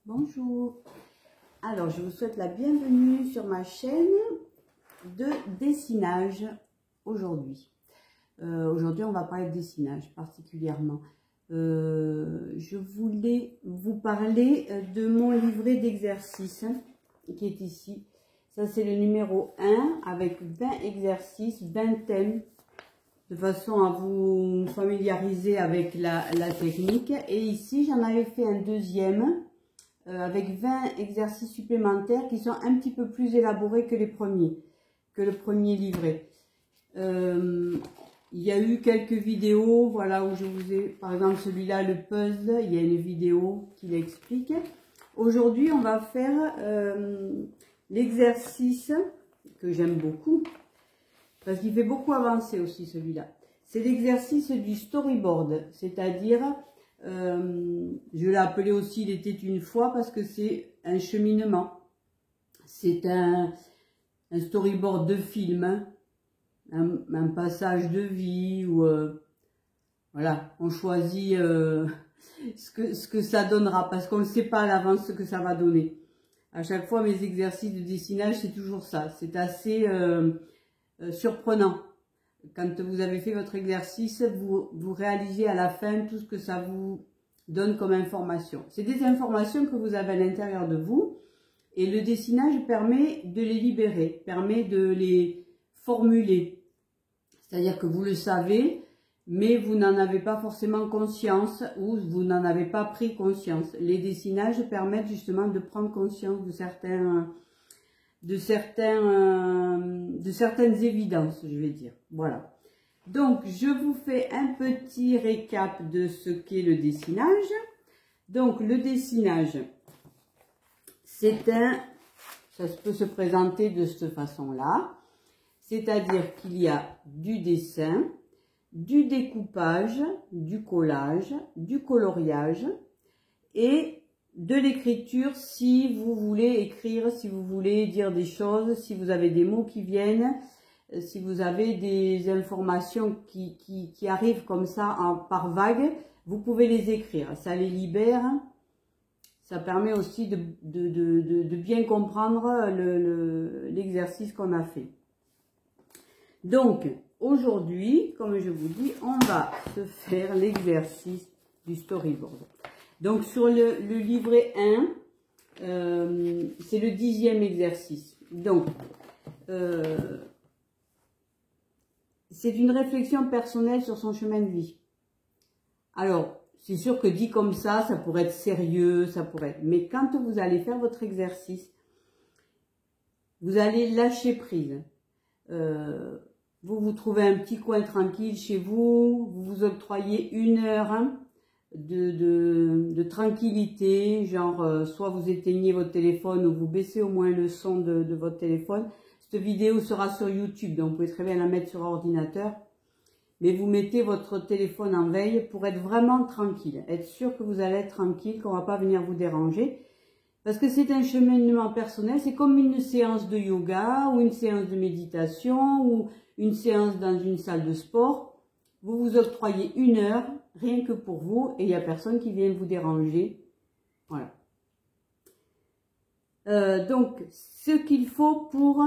Bonjour, alors je vous souhaite la bienvenue sur ma chaîne de dessinage aujourd'hui. Aujourd'hui on va parler de dessinage particulièrement. Je voulais vous parler de mon livret d'exercices qui est ici. Ça c'est le numéro 1 avec 20 exercices, 20 thèmes de façon à vous familiariser avec la technique. Et ici j'en avais fait un deuxième avec 20 exercices supplémentaires qui sont un petit peu plus élaborés que le premier livret. Il y a eu quelques vidéos, voilà, où je vous ai, par exemple celui-là, le puzzle, il y a une vidéo qui l'explique. Aujourd'hui, on va faire l'exercice que j'aime beaucoup, parce qu'il fait beaucoup avancer aussi celui-là. C'est l'exercice du storyboard, c'est-à-dire... je l'ai appelé aussi il était une fois parce que c'est un cheminement. C'est un storyboard de film, un passage de vie où voilà, on choisit ce que ça donnera parce qu'on ne sait pas à l'avance ce que ça va donner. À chaque fois, mes exercices de dessinage, c'est toujours ça. C'est assez surprenant. Quand vous avez fait votre exercice, vous réalisez à la fin tout ce que ça vous donne comme information. C'est des informations que vous avez à l'intérieur de vous et le dessinage permet de les libérer, permet de les formuler. C'est-à-dire que vous le savez, mais vous n'en avez pas forcément conscience ou vous n'en avez pas pris conscience. Les dessinages permettent justement de prendre conscience de certaines évidences, je vais dire. Voilà. Donc, je vous fais un petit récap de ce qu'est le dessinage. Donc, le dessinage, ça peut se présenter de cette façon-là. C'est-à-dire qu'il y a du dessin, du découpage, du collage, du coloriage et de l'écriture si vous voulez écrire, si vous voulez dire des choses, si vous avez des mots qui viennent, si vous avez des informations qui arrivent comme ça par vague, vous pouvez les écrire. Ça les libère, ça permet aussi de bien comprendre l'exercice qu'on a fait. Donc, aujourd'hui, comme je vous dis, on va se faire l'exercice du storyboard. Donc, sur le livret 1, c'est le 10e exercice. Donc, c'est une réflexion personnelle sur son chemin de vie. Alors, c'est sûr que dit comme ça pourrait être sérieux, ça pourrait être... Mais quand vous allez faire votre exercice, vous allez lâcher prise. Vous vous trouvez un petit coin tranquille chez vous, vous vous octroyez 1 heure de tranquillité, genre soit vous éteignez votre téléphone ou vous baissez au moins le son de votre téléphone. Cette vidéo sera sur YouTube, donc vous pouvez très bien la mettre sur ordinateur. Mais vous mettez votre téléphone en veille pour être vraiment tranquille. Être sûr que vous allez être tranquille, qu'on ne va pas venir vous déranger. Parce que c'est un cheminement personnel, c'est comme une séance de yoga ou une séance de méditation ou une séance dans une salle de sport. Vous vous octroyez 1 heure, rien que pour vous, et il n'y a personne qui vient vous déranger. Voilà. Donc, ce qu'il faut pour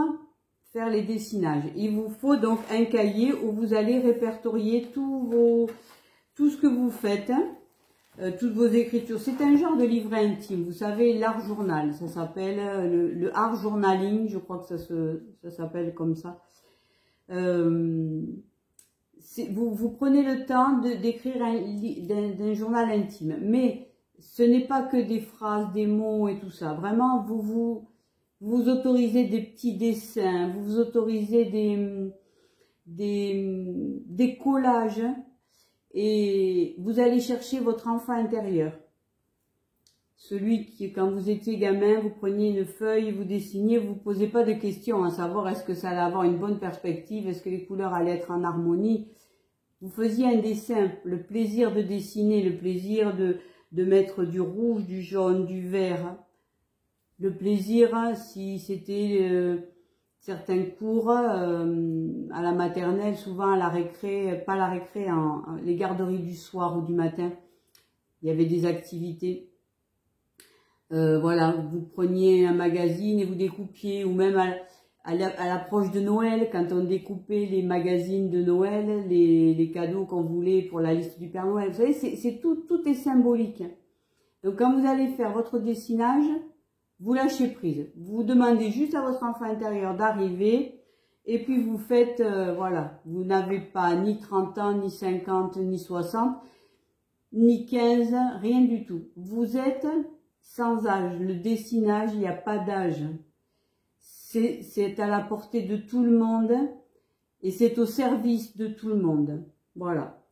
faire les dessinages. Il vous faut donc un cahier où vous allez répertorier tout ce que vous faites, toutes vos écritures. C'est un genre de livret intime. Vous savez, l'art journal, ça s'appelle le art journaling, je crois que ça s'appelle comme ça. Vous prenez le temps d'écrire d'un journal intime, mais ce n'est pas que des phrases, des mots et tout ça. Vraiment, vous autorisez des petits dessins, vous vous autorisez des collages et vous allez chercher votre enfant intérieur. Celui qui, quand vous étiez gamin, vous preniez une feuille, vous dessiniez, vous ne posez pas de questions à savoir est-ce que ça allait avoir une bonne perspective, est-ce que les couleurs allaient être en harmonie. Vous faisiez un dessin, le plaisir de dessiner, le plaisir de mettre du rouge, du jaune, du vert. Le plaisir, si c'était certains cours à la maternelle, souvent à la récré, pas la récré, les garderies du soir ou du matin, il y avait des activités. Voilà, vous preniez un magazine et vous découpiez, ou même à l'approche de Noël, quand on découpait les magazines de Noël, les cadeaux qu'on voulait pour la liste du Père Noël. Vous savez, c'est tout est symbolique. Donc quand vous allez faire votre dessinage, vous lâchez prise. Vous demandez juste à votre enfant intérieur d'arriver, et puis vous faites, voilà, vous n'avez pas ni 30 ans, ni 50, ni 60, ni 15, rien du tout. Vous êtes sans âge. Le dessinage, il n'y a pas d'âge. C'est à la portée de tout le monde et c'est au service de tout le monde. Voilà.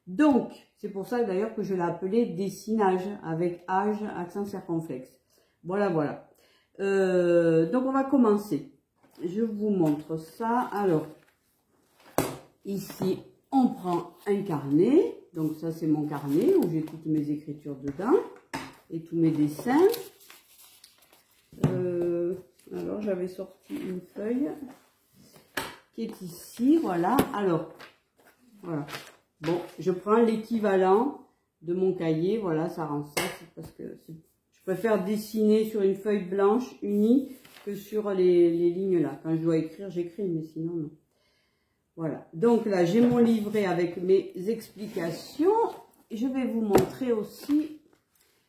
Donc, c'est pour ça d'ailleurs que je l'ai appelé dessinage avec âge, accent circonflexe. Voilà, voilà. Donc, on va commencer. Je vous montre ça. Alors, ici, on prend un carnet. Donc, ça, c'est mon carnet où j'ai toutes mes écritures dedans et tous mes dessins. Alors, j'avais sorti une feuille qui est ici, voilà. Alors, voilà. Bon, je prends l'équivalent de mon cahier, voilà, ça rend ça. C'est parce que je préfère dessiner sur une feuille blanche unie que sur les lignes là. Quand je dois écrire, j'écris, mais sinon, non. Voilà. Donc là, j'ai mon livret avec mes explications. Je vais vous montrer aussi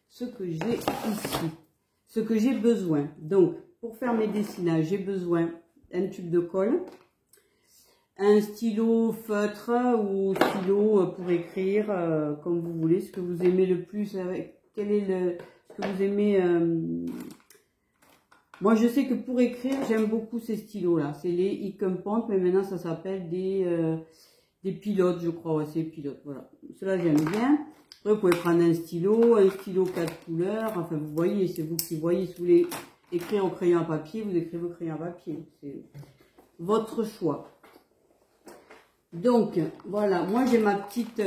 ce que j'ai ici, ce que j'ai besoin. Donc, pour faire mes dessinages, j'ai besoin d'un tube de colle, un stylo feutre ou stylo pour écrire, comme vous voulez, ce que vous aimez le plus. Quel est ce que vous aimez Moi, je sais que pour écrire, j'aime beaucoup ces stylos-là. C'est les Ink Point, mais maintenant, ça s'appelle des pilotes, je crois. Ouais, c'est des pilotes, voilà. Cela, j'aime bien. Après, vous pouvez prendre un stylo 4 couleurs. Enfin, vous voyez, c'est vous qui voyez. Si vous voulez écrire au crayon à papier, vous écrivez au crayon à papier. C'est votre choix. Donc, voilà. Moi, j'ai ma petite...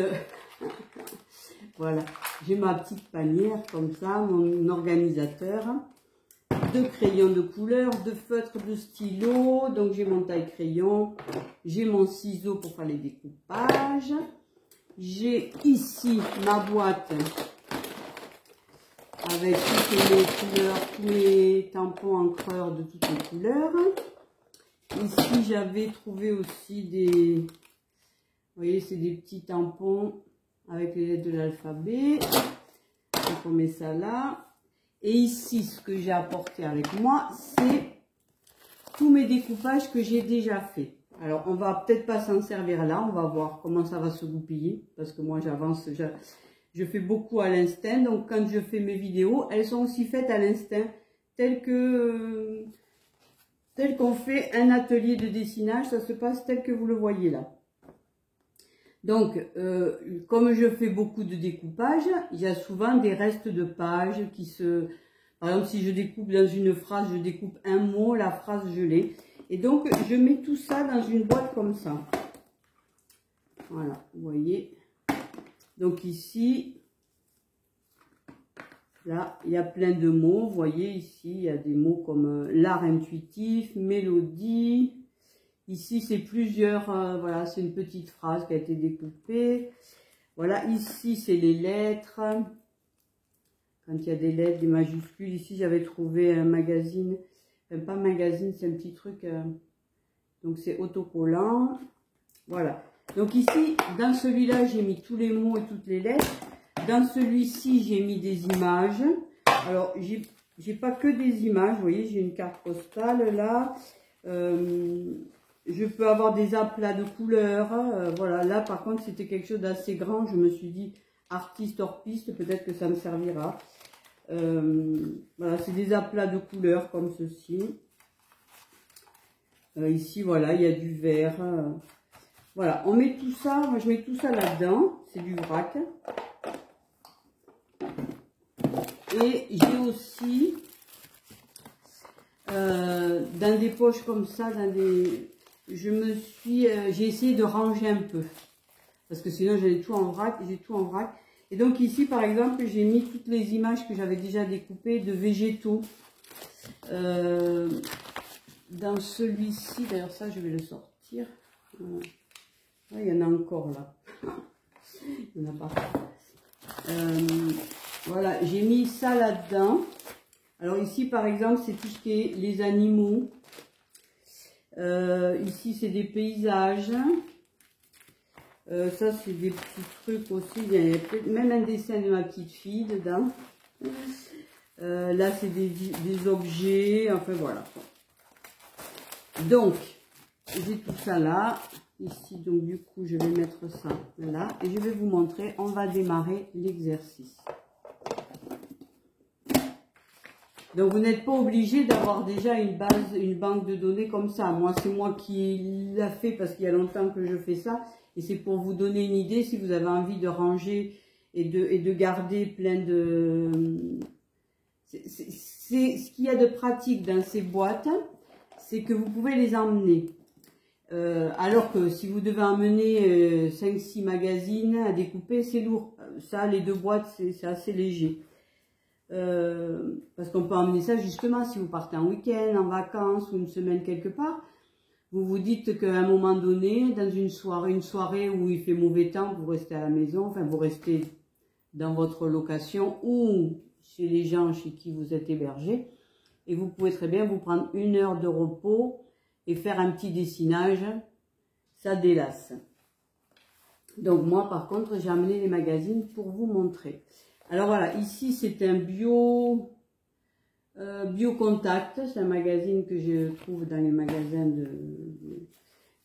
voilà. J'ai ma petite panière, comme ça, mon organisateur. De crayons de couleur, de feutres, de stylo. Donc, j'ai mon taille-crayon. J'ai mon ciseau pour faire les découpages. J'ai ici ma boîte avec toutes les couleurs, tous les tampons encreurs de toutes les couleurs. Ici, j'avais trouvé aussi des... Vous voyez, c'est des petits tampons avec les lettres de l'alphabet. Donc, on met ça là. Et ici, ce que j'ai apporté avec moi, c'est tous mes découpages que j'ai déjà fait. Alors, on va peut-être pas s'en servir là, on va voir comment ça va se goupiller, parce que moi, j'avance, je fais beaucoup à l'instinct. Donc, quand je fais mes vidéos, elles sont aussi faites à l'instinct, tel qu'on fait un atelier de dessinage, ça se passe tel que vous le voyez là. Donc, comme je fais beaucoup de découpage, il y a souvent des restes de pages qui se... Par exemple, si je découpe dans une phrase, je découpe un mot, la phrase, je l'ai. Et donc, je mets tout ça dans une boîte comme ça. Voilà, vous voyez. Donc ici, là, il y a plein de mots. Vous voyez, ici, il y a des mots comme l'art intuitif, mélodie... Ici, c'est plusieurs, voilà, c'est une petite phrase qui a été découpée. Voilà, ici, c'est les lettres. Quand il y a des lettres, des majuscules. Ici, j'avais trouvé un magazine. Enfin, pas magazine, c'est un petit truc. Donc, c'est autocollant. Voilà. Donc, ici, dans celui-là, j'ai mis tous les mots et toutes les lettres. Dans celui-ci, j'ai mis des images. Alors, j'ai pas que des images. Vous voyez, j'ai une carte postale là. Je peux avoir des aplats de couleurs, voilà. Là, par contre, c'était quelque chose d'assez grand. Je me suis dit, artiste hors piste, peut-être que ça me servira. Voilà, c'est des aplats de couleurs comme ceci. Ici, voilà, il y a du vert. Voilà, on met tout ça, moi je mets tout ça là-dedans. C'est du vrac. Et j'ai aussi, dans des poches comme ça, dans des... j'ai essayé de ranger un peu, parce que sinon j'ai tout en vrac, Et donc ici, par exemple, j'ai mis toutes les images que j'avais déjà découpées de végétaux. Dans celui-ci, d'ailleurs ça, je vais le sortir. Il y en a encore là. Il y en a pas. Voilà, j'ai mis ça là-dedans. Alors ici, par exemple, c'est tout ce qui est les animaux. Ici, c'est des paysages. Ça, c'est des petits trucs aussi. Il y a peut-être même un dessin de ma petite fille dedans. Là, c'est des objets. Enfin, voilà. Donc, j'ai tout ça là. Ici, donc, du coup, je vais mettre ça là. Et je vais vous montrer. On va démarrer l'exercice. Donc, vous n'êtes pas obligé d'avoir déjà une base, une banque de données comme ça. Moi, c'est moi qui l'a fait parce qu'il y a longtemps que je fais ça. Et c'est pour vous donner une idée si vous avez envie de ranger et de garder plein de... C'est ce qu'il y a de pratique dans ces boîtes, c'est que vous pouvez les emmener. Alors que si vous devez emmener 5-6 magazines à découper, c'est lourd. Ça, les 2 boîtes, c'est assez léger. Parce qu'on peut emmener ça justement si vous partez en week-end, en vacances ou une semaine quelque part. Vous vous dites qu'à un moment donné, dans une soirée où il fait mauvais temps, vous restez à la maison, enfin vous restez dans votre location ou chez les gens chez qui vous êtes hébergé. Et vous pouvez très bien vous prendre 1 heure de repos et faire un petit dessinage. Ça délasse. Donc moi par contre, j'ai amené les magazines pour vous montrer. Alors voilà, ici c'est un Biocontact, c'est un magazine que je trouve dans les magasins de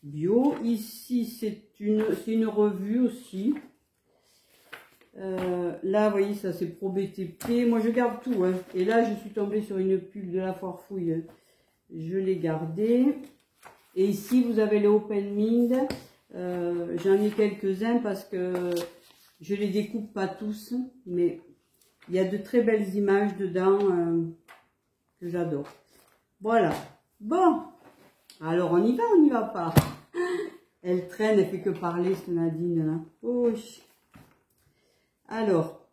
bio. Ici c'est une revue aussi. Là, vous voyez, ça c'est Pro BTP. Moi je garde tout. Hein. Et là, je suis tombée sur une pub de la Foire Fouille. Je l'ai gardée. Et ici, vous avez les Open Mind. J'en ai quelques-uns parce que je les découpe pas tous. Mais il y a de très belles images dedans que j'adore. Voilà. Bon. Alors, on y va pas. Elle traîne, elle fait que parler, cette Nadine là. Oh. Alors.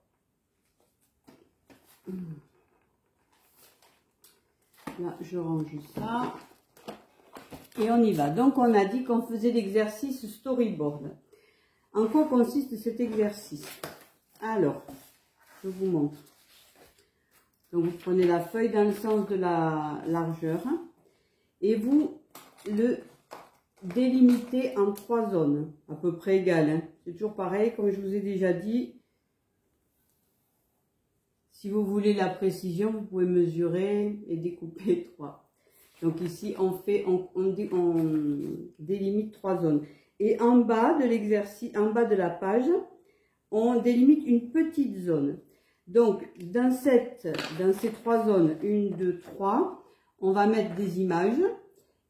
Là, je range ça. Et on y va. Donc, on a dit qu'on faisait l'exercice storyboard. En quoi consiste cet exercice? Alors, je vous montre. Donc, vous prenez la feuille dans le sens de la largeur et vous le délimitez en 3 zones, à peu près égales. Hein. C'est toujours pareil, comme je vous ai déjà dit. Si vous voulez la précision, vous pouvez mesurer et découper 3. Donc ici, on délimite 3 zones. Et en bas de l'exercice, en bas de la page, on délimite une petite zone. Donc, dans ces 3 zones, 1, 2, 3, on va mettre des images.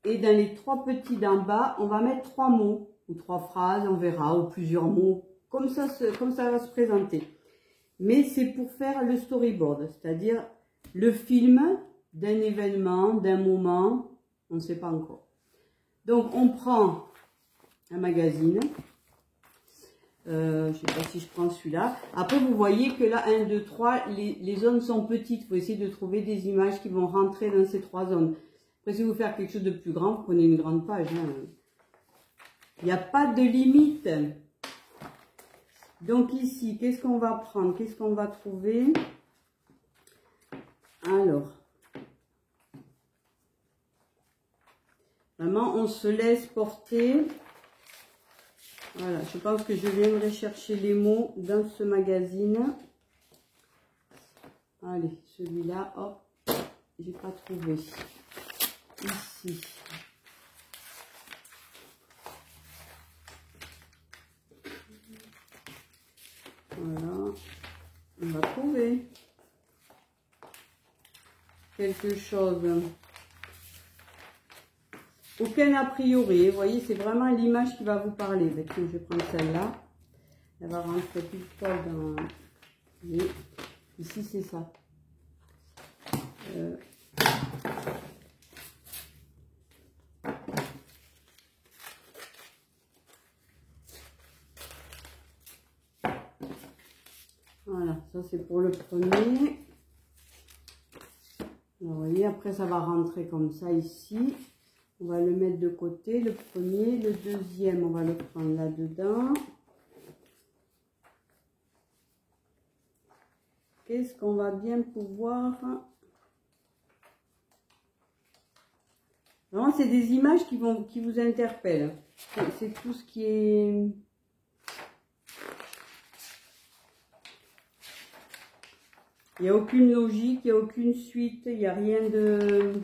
Et dans les 3 petits d'en bas, on va mettre 3 mots, ou 3 phrases, on verra, ou plusieurs mots, comme ça va se présenter. Mais c'est pour faire le storyboard, c'est-à-dire le film d'un événement, d'un moment, on ne sait pas encore. Donc, on prend un magazine. Je ne sais pas si je prends celui-là. Après, vous voyez que là, 1, 2, 3, les zones sont petites. Il faut essayer de trouver des images qui vont rentrer dans ces 3 zones. Après, si vous faites quelque chose de plus grand, vous prenez une grande page. Hein. Il n'y a pas de limite. Donc ici, qu'est-ce qu'on va prendre? Qu'est-ce qu'on va trouver? Alors, vraiment, on se laisse porter. Voilà, je pense que je viendrai chercher les mots dans ce magazine. Allez, celui-là, hop, j'ai pas trouvé. Ici. Voilà, on va trouver quelque chose. Aucun a priori, vous voyez, c'est vraiment l'image qui va vous parler. Donc, je vais prendre celle-là. Elle va rentrer plus poil dans... Oui. Ici, c'est ça. Voilà, ça c'est pour le premier. Alors, vous voyez, après ça va rentrer comme ça ici. On va le mettre de côté, le premier. Le deuxième, on va le prendre là-dedans. Qu'est-ce qu'on va bien pouvoir Vraiment, c'est des images qui vous interpellent. C'est tout ce qui est... Il n'y a aucune logique, il n'y a aucune suite, il n'y a rien de...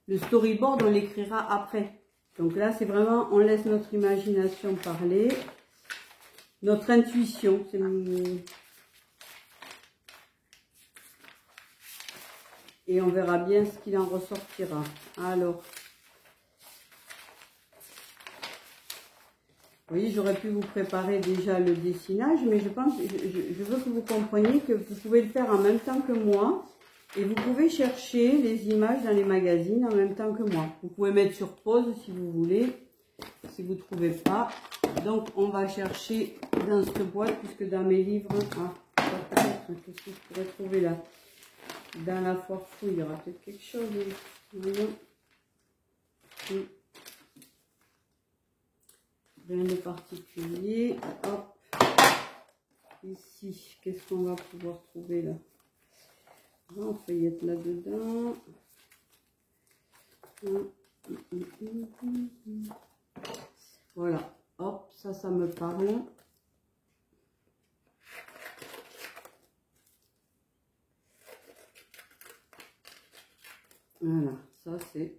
Le storyboard, on l'écrira après. Donc là, c'est vraiment, on laisse notre imagination parler. Notre intuition. Et on verra bien ce qu'il en ressortira. Alors... Vous voyez, j'aurais pu vous préparer déjà le dessinage, mais je pense, je veux que vous compreniez que vous pouvez le faire en même temps que moi. Et vous pouvez chercher les images dans les magazines en même temps que moi. Vous pouvez mettre sur pause si vous voulez, si vous ne trouvez pas. Donc, on va chercher dans cette boîte, puisque dans mes livres... Ah, peut-être, qu'est-ce que je pourrais trouver là? Dans la foire fouille, il y aura peut-être quelque chose. Voyons. Rien de particulier. Hop. Ici, qu'est-ce qu'on va pouvoir trouver là? On feuillette là-dedans. Voilà. Hop, ça me parle. Voilà, ça c'est...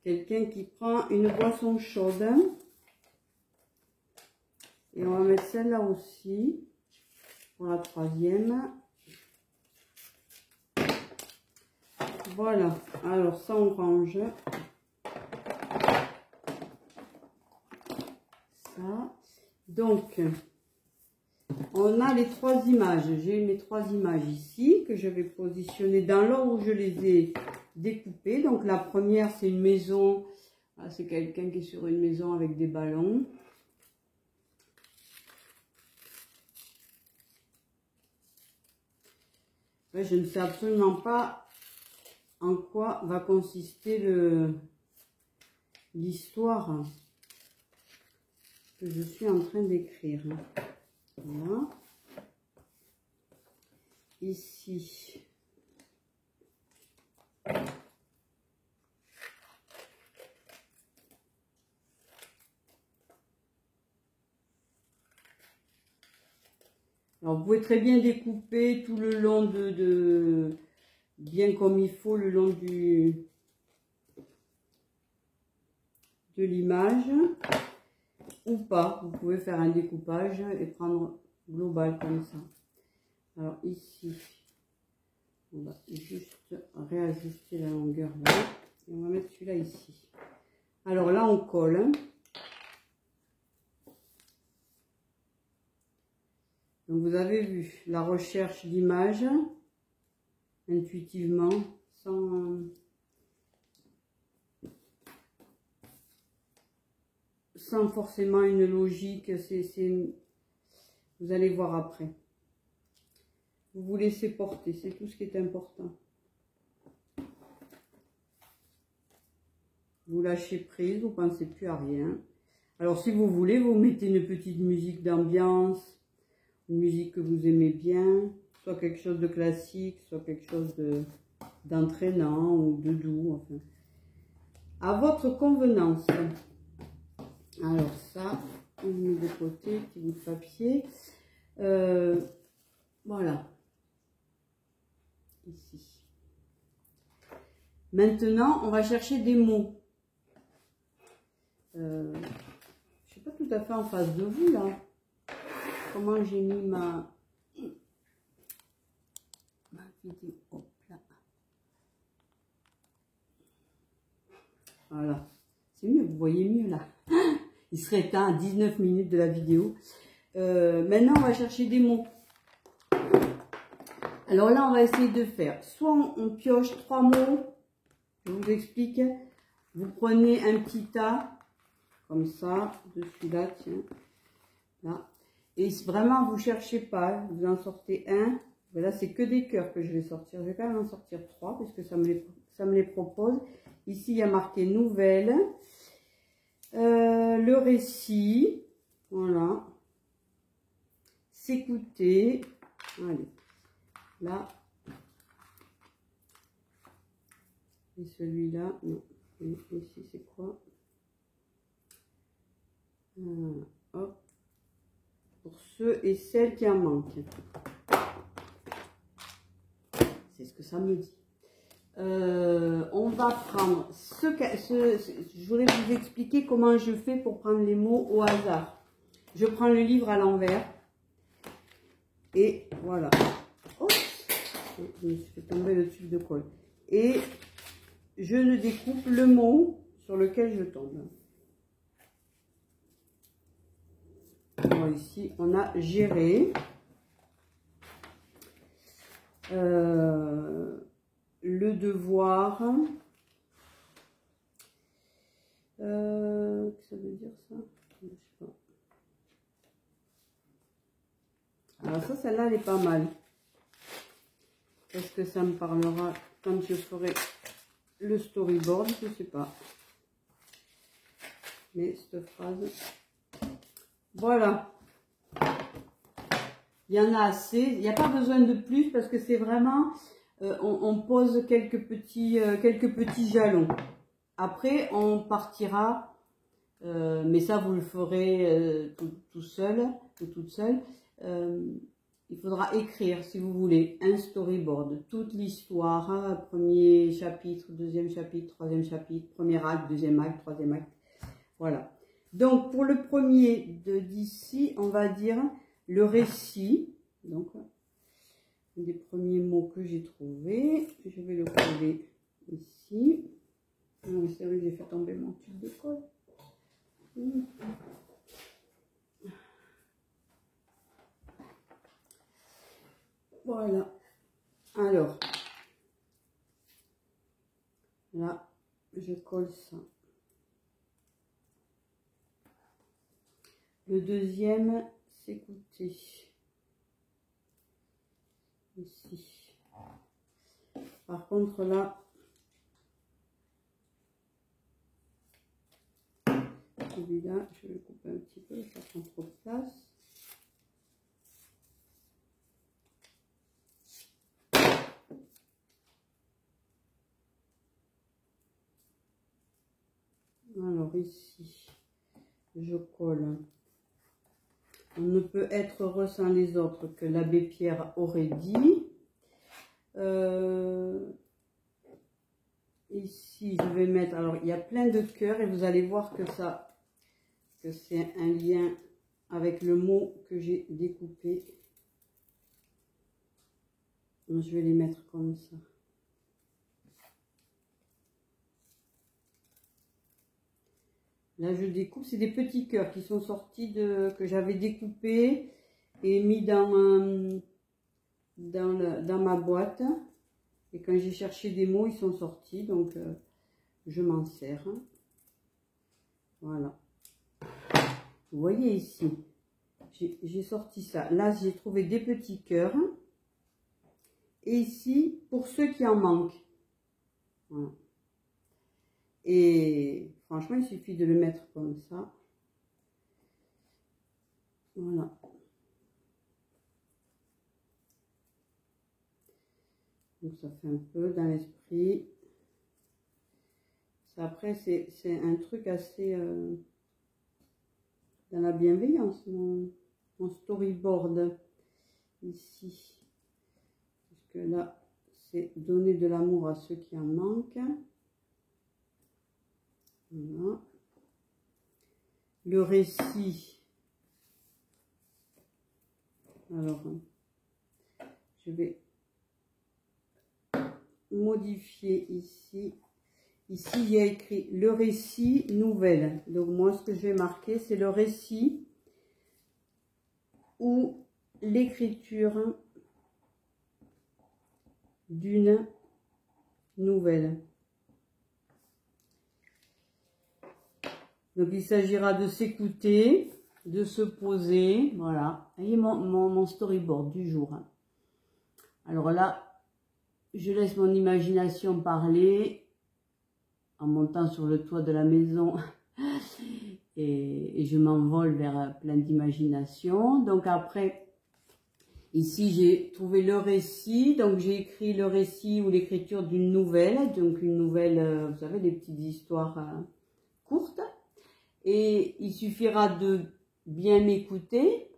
Quelqu'un qui prend une boisson chaude. Et on va mettre celle-là aussi. Pour la troisième. Voilà. Alors ça, on range. Ça. Donc, on a les trois images. J'ai mes trois images ici que je vais positionner dans l'ordre où je les ai découpées. Donc la première, c'est une maison. Ah, c'est quelqu'un qui est sur une maison avec des ballons. Ouais, je ne sais absolument pas en quoi va consister l'histoire que je suis en train d'écrire. Voilà. Ici. Alors, vous pouvez très bien découper tout le long bien comme il faut, le long de l'image, ou pas. Vous pouvez faire un découpage et prendre global comme ça. Alors ici, on va juste réajuster la longueur là, et on va mettre celui-là ici. Alors là, on colle. Donc vous avez vu la recherche d'image intuitivement, sans forcément une logique. Vous allez voir après. Vous vous laissez porter, c'est tout ce qui est important. Vous lâchez prise, vous ne pensez plus à rien. Alors si vous voulez, vous mettez une petite musique d'ambiance, une musique que vous aimez bien, soit quelque chose de classique, soit quelque chose d'entraînant ou de doux, enfin, à votre convenance. Alors ça, on met de côté, petit bout de papier. Voilà. Ici. Maintenant, on va chercher des mots. Je ne suis pas tout à fait en face de vous là. Comment j'ai mis ma vidéo. Hop là. Voilà. C'est mieux, vous voyez mieux là. Il serait temps à 19 minutes de la vidéo. Maintenant, on va chercher des mots. Alors là, on va essayer de faire. Soit on pioche 3 mots. Je vous explique. Vous prenez un petit tas. Comme ça. Dessus là, tiens. Là. Et vraiment, vous ne cherchez pas. Vous en sortez un. Là, c'est que des cœurs que je vais sortir. Je vais quand même en sortir 3 parce que ça me les propose. Ici, il y a marqué nouvelle. Le récit. Voilà. S'écouter. Allez. Là. Et celui-là, non. Et ici, c'est quoi? Hop. Pour ceux et celles qui en manquent. C'est ce que ça me dit. On va prendre je voulais vous expliquer comment je fais pour prendre les mots au hasard. Je prends le livre à l'envers. Et voilà. Oups, je me suis fait tomber le tube de colle. Et je ne découpe le mot sur lequel je tombe. Alors ici, on a géré. Le devoir. Qu'est-ce que ça veut dire ça? Je sais pas. Alors ça, celle-là, elle est pas mal. Est-ce que ça me parlera quand je ferai le storyboard? Je sais pas. Mais cette phrase... Voilà. Il y en a assez. Il n'y a pas besoin de plus parce que c'est vraiment... on pose quelques petits jalons. Après, on partira... mais ça, vous le ferez tout seul ou toute seule. Il faudra écrire, si vous voulez, un storyboard. Toute l'histoire, premier chapitre, deuxième chapitre, troisième chapitre, premier acte, deuxième acte, troisième acte. Voilà. Donc, pour le premier d'ici, on va dire le récit. Donc, un des premiers mots que j'ai trouvé. Je vais le coller ici. Non, c'est vrai, j'ai fait tomber mon tube de colle. Voilà. Alors, là, je colle ça. Le deuxième, s'écouter. Ici. Par contre, là, celui-là, je vais le couper un petit peu, ça prend trop de place. Alors ici, je colle. On ne peut être heureux sans les autres que l'abbé Pierre aurait dit. Ici, je vais mettre... Alors, il y a plein de cœurs et vous allez voir que c'est un lien avec le mot que j'ai découpé. Donc, je vais les mettre comme ça. Là, je découpe, c'est des petits cœurs qui sont sortis que j'avais découpés et mis dans ma boîte. Et quand j'ai cherché des mots, ils sont sortis, donc je m'en sers. Voilà. Vous voyez ici, j'ai sorti ça. Là, j'ai trouvé des petits cœurs. Et ici, pour ceux qui en manquent. Voilà. Et franchement, il suffit de le mettre comme ça. Voilà. Donc ça fait un peu dans l'esprit. Après, c'est un truc assez dans la bienveillance, mon storyboard ici. Parce que là, c'est donner de l'amour à ceux qui en manquent. Voilà. Le récit. Alors, je vais modifier ici. Ici, j'ai écrit le récit nouvelle. Donc, moi, ce que je vais marquer, c'est le récit ou l'écriture d'une nouvelle. Donc, il s'agira de s'écouter, de se poser. Voilà. Voyez mon storyboard du jour. Alors là, je laisse mon imagination parler en montant sur le toit de la maison et je m'envole vers plein d'imagination. Donc après, Ici, j'ai trouvé le récit, donc j'ai écrit le récit ou l'écriture d'une nouvelle, donc une nouvelle, vous savez, des petites histoires courtes. Et il suffira de bien m'écouter,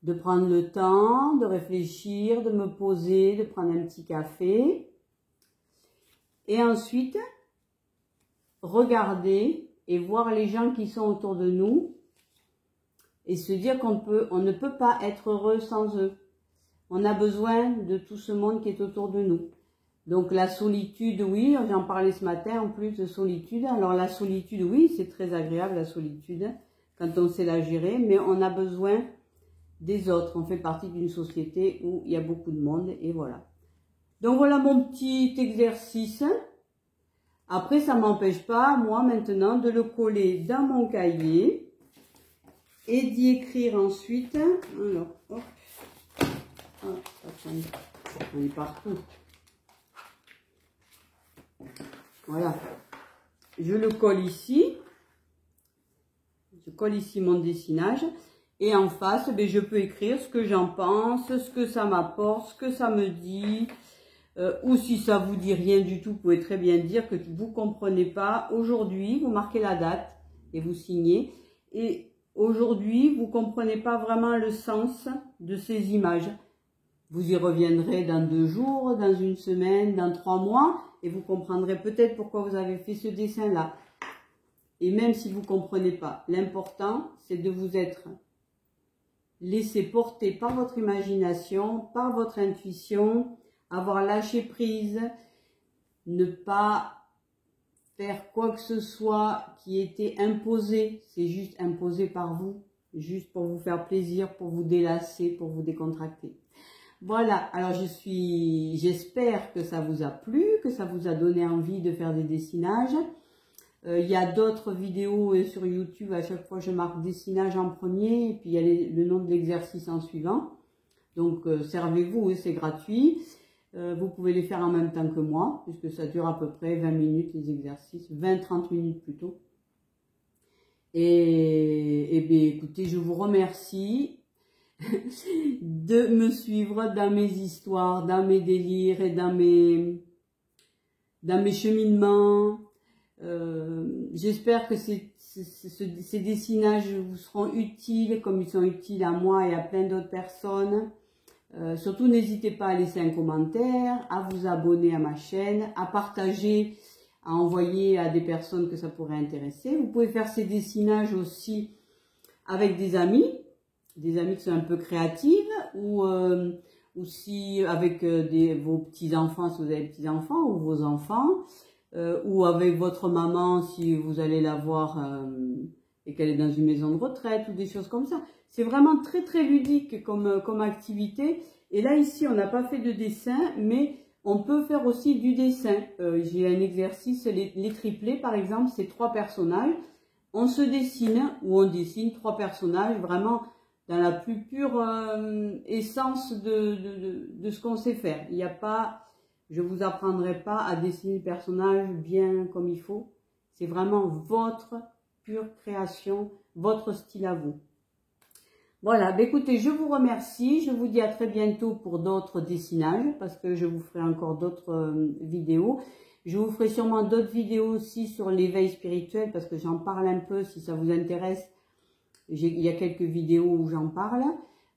de prendre le temps, de réfléchir, de me poser, de prendre un petit café. Et ensuite, regarder et voir les gens qui sont autour de nous et se dire on ne peut pas être heureux sans eux. On a besoin de tout ce monde qui est autour de nous. Donc la solitude, oui, j'en parlais ce matin en plus de solitude. Alors la solitude, oui, c'est très agréable la solitude quand on sait la gérer, mais on a besoin des autres. On fait partie d'une société où il y a beaucoup de monde et voilà. Donc voilà mon petit exercice. Après, ça ne m'empêche pas, moi maintenant, de le coller dans mon cahier et d'y écrire ensuite. Alors, hop. Attendez, on est partout. Voilà. Je le colle ici. Je colle ici mon dessinage. Et en face, ben, je peux écrire ce que j'en pense, ce que ça m'apporte, ce que ça me dit. Ou si ça vous dit rien du tout, vous pouvez très bien dire que vous ne comprenez pas. Aujourd'hui, vous marquez la date et vous signez. Et aujourd'hui, vous ne comprenez pas vraiment le sens de ces images. Vous y reviendrez dans 2 jours, dans 1 semaine, dans 3 mois. Et vous comprendrez peut-être pourquoi vous avez fait ce dessin-là. Et même si vous ne comprenez pas, l'important, c'est de vous être laissé porter par votre imagination, par votre intuition, avoir lâché prise, ne pas faire quoi que ce soit qui était imposé, c'est juste imposé par vous, juste pour vous faire plaisir, pour vous délasser, pour vous décontracter. Voilà, alors j'espère que ça vous a plu, que ça vous a donné envie de faire des dessinages. Il y a d'autres vidéos sur YouTube, à chaque fois je marque dessinage en premier, et puis il y a le nom de l'exercice en suivant. Donc servez-vous, c'est gratuit. Vous pouvez les faire en même temps que moi, puisque ça dure à peu près 20 minutes les exercices, 20-30 minutes plutôt. Et bien écoutez, je vous remercie de me suivre dans mes histoires, dans mes délires et dans mes cheminements. J'espère que ces dessinages vous seront utiles comme ils sont utiles à moi et à plein d'autres personnes. Surtout, n'hésitez pas à laisser un commentaire, à vous abonner à ma chaîne, à partager, à envoyer à des personnes que ça pourrait intéresser. Vous pouvez faire ces dessinages aussi avec des amis qui sont un peu créatives, ou aussi avec vos petits-enfants si vous avez des petits-enfants, ou vos enfants, ou avec votre maman si vous allez la voir et qu'elle est dans une maison de retraite, ou des choses comme ça. C'est vraiment très très ludique comme activité. Et là ici on n'a pas fait de dessin, mais on peut faire aussi du dessin. J'ai un exercice, les triplés par exemple, c'est 3 personnages. On se dessine, ou on dessine 3 personnages vraiment dans la plus pure essence de ce qu'on sait faire. Il n'y a pas, je vous apprendrai pas à dessiner le personnage bien comme il faut. C'est vraiment votre pure création, votre style à vous. Voilà, bah écoutez, je vous remercie, je vous dis à très bientôt pour d'autres dessinages, parce que je vous ferai encore d'autres vidéos. Je vous ferai sûrement d'autres vidéos aussi sur l'éveil spirituel, parce que j'en parle un peu, si ça vous intéresse. Il y a quelques vidéos où j'en parle.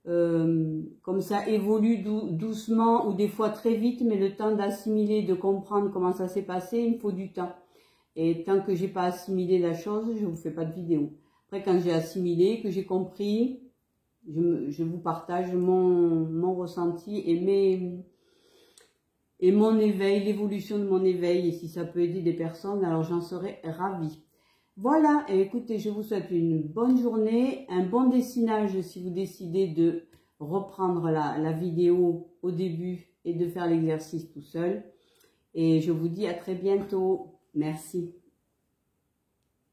Comme ça évolue doucement, ou des fois très vite, mais le temps d'assimiler, de comprendre comment ça s'est passé, il me faut du temps. Et tant que j'ai pas assimilé la chose, je vous fais pas de vidéo. Après, quand j'ai assimilé, que j'ai compris, je vous partage mon ressenti et mon éveil, l'évolution de mon éveil. Et si ça peut aider des personnes, alors j'en serai ravie. Voilà, et écoutez, je vous souhaite une bonne journée, un bon dessinage si vous décidez de reprendre la vidéo au début et de faire l'exercice tout seul. Et je vous dis à très bientôt. Merci.